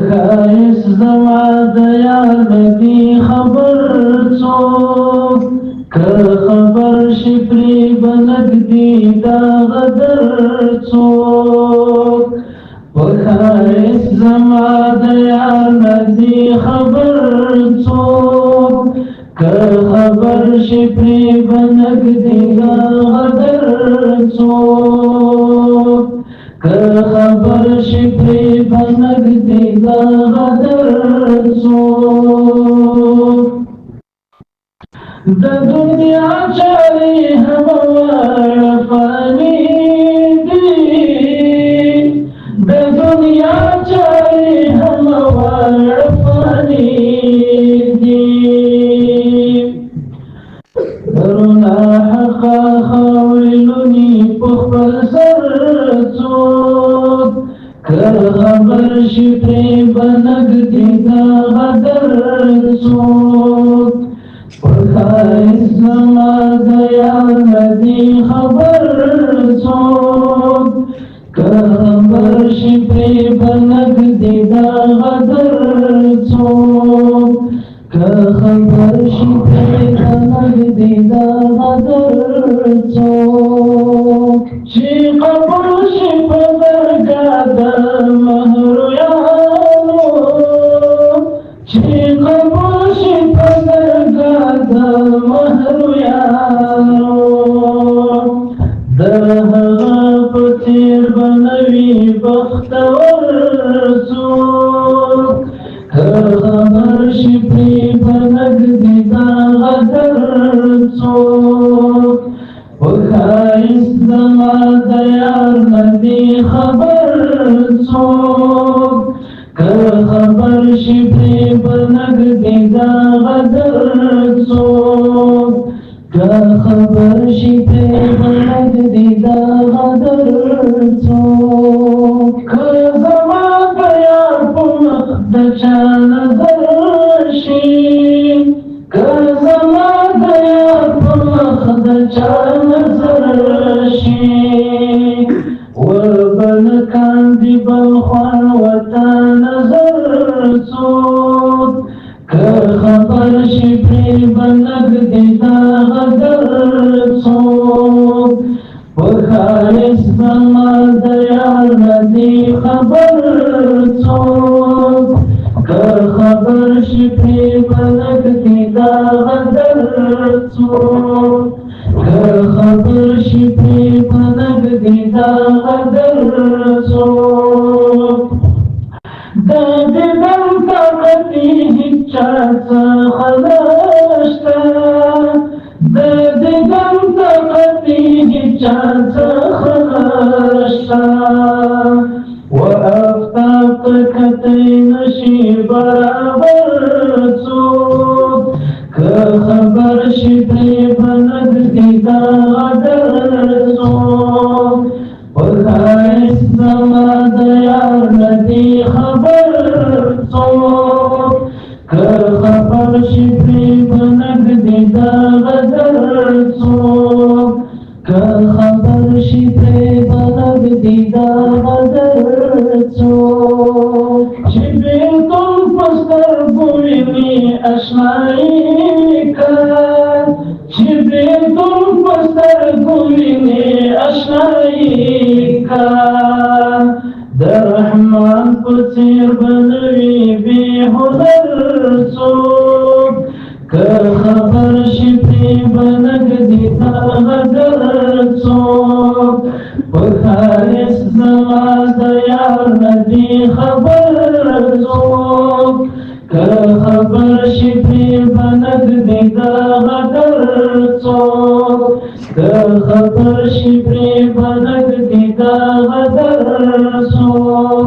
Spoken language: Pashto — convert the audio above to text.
خایس زما د یار ندی خبر څوک که خبر شي پرې بنږدي دا غدر څوک خایس زما د یار ندی خبر څوک که خبر شي پرې بنږدي دا غدر څوک که خبر شي پرې بنږدي دا غدر څوک د دنیا چارې هوار فاني دي د دنیا چارې هوار فاني دي درونا حقا خویلونی په خپل سر څوک که خبر شي پرې بنږدي دا غدر څوک خایس زما د یار ندی خبر څوک که خبر شي پرې بنږدي دا غدر څوک که خبر شي پرې بنږدي دا غدر څوک چې قبول شي په درګاه د مهرویانو چې قبول شي په درګاه د مهرویانو د هغه په څېر به نه وي بختور څوک که خبر شي پرې بنږدي دا غدر څوک په ښایست زما د یار ندی خبر څوک که خبر شي پرې بنږدي دا غدر څوک که خبر شي پرې بنږدي دا غدر څوک که زما د یار په مخ د چا نظر شي که زما د یار په مخ د چا نظر شي وربنه کاندي بل خوان ورته نظر څوک که خبر شي پرې بنږدي دا غدر څوک په ښایست زما د یار ندی خبر څوک که خبر شي پرې بنږدي دا غدر څوک که خبر شي پرې بنږدي دا غدر څوک د دیدن طاقت هیچا څخه نشته د دیدن طاقت هیچا څخه نشته و آفتاب ته کتی نشي برابر څوک که خبر شي پرې بنږدي دا غدر څوک په ښایست زما د یار ندی خبر څوک که خبر شي پرې بنږدي دا غدر څوک که خبر شي پرې بنږدي دا غدر څوک چې بېلتون په سترګو ویني اشنایي کار چې بېلتون په سترګو ویني اشنایي کار د رحمان په څېر به نه وي بې هنر څوک که خبر شي پرې بنږدي دا غدر څوک په ښایست زما د یار ندی خبر څوک که خبر شي پرې بنږدي دا غدر څوک که خبر شي پرې بنږدي دا غدر څوک